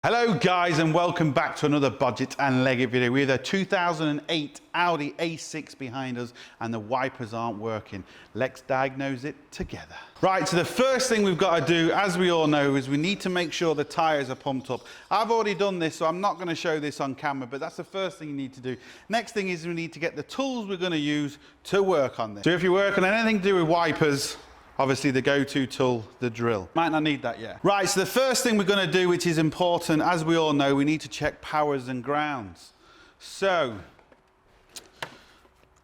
Hello guys and welcome back to another Bodgit and Leggit video. We have a 2008 Audi A6 behind us and the wipers aren't working. Let's diagnose it together. Right, so the first thing we've got to do, as we all know, is we need to make sure the tyres are pumped up. I've already done this, so I'm not going to show this on camera, but that's the first thing you need to do. Next thing is we need to get the tools we're going to use to work on this. So if you're working on anything to do with wipers, obviously the go-to tool, the drill. Might not need that yet. Right, so the first thing we're going to do, which is important, as we all know, we need to check powers and grounds. So,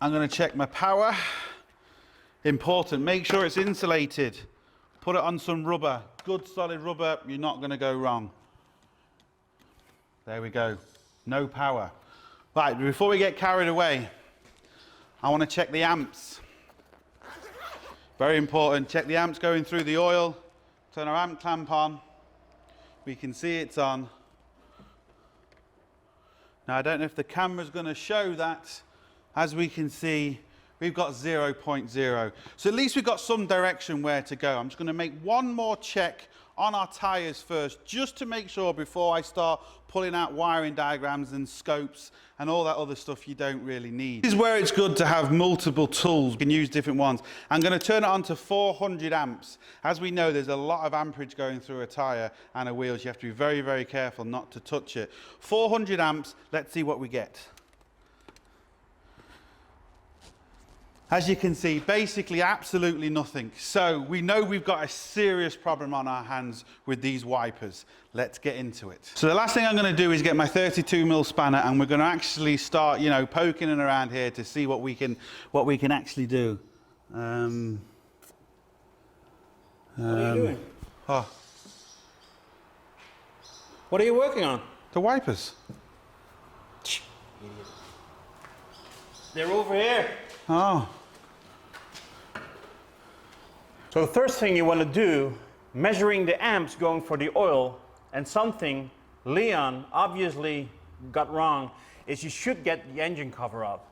I'm going to check my power. Important, make sure it's insulated. Put it on some rubber, good solid rubber, you're not going to go wrong. There we go, no power. Right, before we get carried away, I want to check the amps. Very important, check the amps going through the oil, turn our amp clamp on, we can see it's on. Now I don't know if the camera's going to show that, as we can see we've got 0.0. So at least we've got some direction where to go. I'm just going to make one more check on our tyres first, just to make sure before I start pulling out wiring diagrams and scopes and all that other stuff you don't really need. This is where it's good to have multiple tools. You can use different ones. I'm going to turn it on to 400 amps. As we know, there's a lot of amperage going through a tyre and a wheels. You have to be very, very careful not to touch it. 400 amps, let's see what we get. As you can see, basically absolutely nothing. So we know we've got a serious problem on our hands with these wipers. Let's get into it. So the last thing I'm going to do is get my 32mm spanner and we're going to actually start, poking it around here to see what we can actually do. What are you doing? Oh. What are you working on? The wipers. They're over here. Oh. So the first thing you want to do, measuring the amps going for the oil, and something Leon obviously got wrong, is you should get the engine cover up.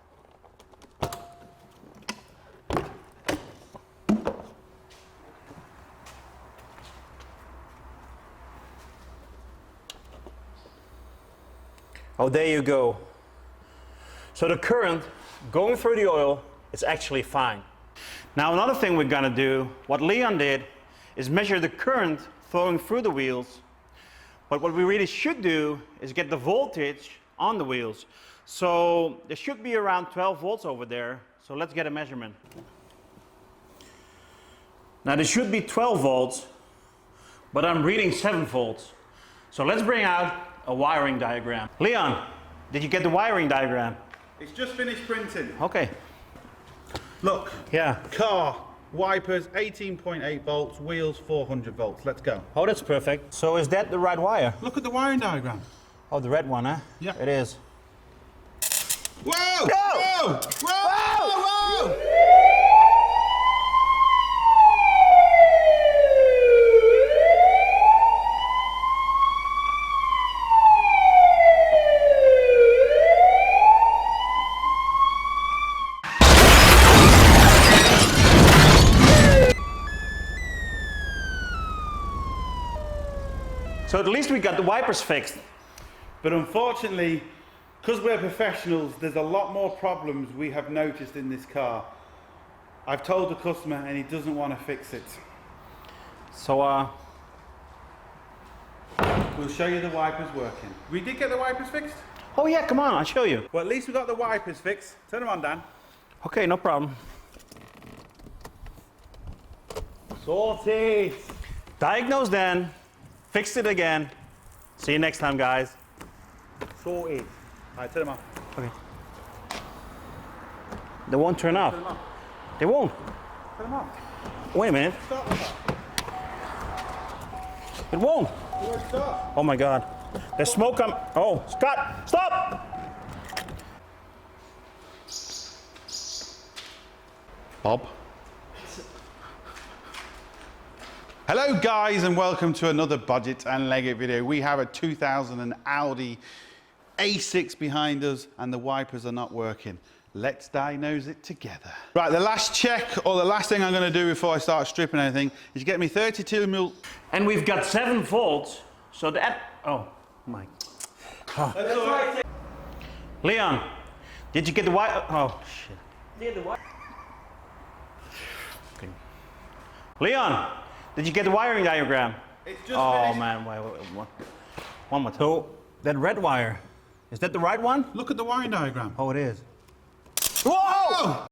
Oh, there you go. So the current going through the oil is actually fine. Now another thing we're going to do, what Leon did, is measure the current flowing through the wheels. But what we really should do is get the voltage on the wheels. So there should be around 12 volts over there. So let's get a measurement. Now there should be 12 volts, but I'm reading 7 volts. So let's bring out a wiring diagram. Leon, did you get the wiring diagram? It's just finished printing. Okay. Look. Yeah. Car, wipers, 18.8 volts, wheels, 400 volts. Let's go. Oh, that's perfect. So is that the right wire? Look at the wiring diagram. Oh, the red one, huh? Yeah. It is. Whoa! Go! Whoa! Whoa! Whoa! Whoa! So at least we got the wipers fixed. But unfortunately, because we're professionals, there's a lot more problems we have noticed in this car. I've told the customer and he doesn't want to fix it. So we'll show you the wipers working. We did get the wipers fixed? oh yeah, come on, I'll show you. Well, at least we got the wipers fixed. Turn them on, Dan. Okay, no problem. Sorted. DiagnoseDan, fixed it again. See you next time, guys. Sorted. All right, turn them off. Okay. They won't turn off. Turn them off. They won't. Turn them off. Wait a minute. Start them off. It won't. It won't start. Oh my God. There's smoke coming. Oh, Scott, stop! Bob. Hello guys and welcome to another Bodgit and Leggit video. We have a 2000 Audi A6 behind us and the wipers are not working. Let's diagnose it together. Right, the last check, or the last thing I'm going to do before I start stripping anything, is get me 32mm. And we've got 7 volts, so that, oh, Mike. Leon, did you get the wire? Oh, shit. Did the what? Okay. Leon, did you get the wiring diagram? It's just Oh, finished. man, wait, one more time. So, that red wire, is that the right one? Look at the wiring diagram. Oh, it is. Whoa!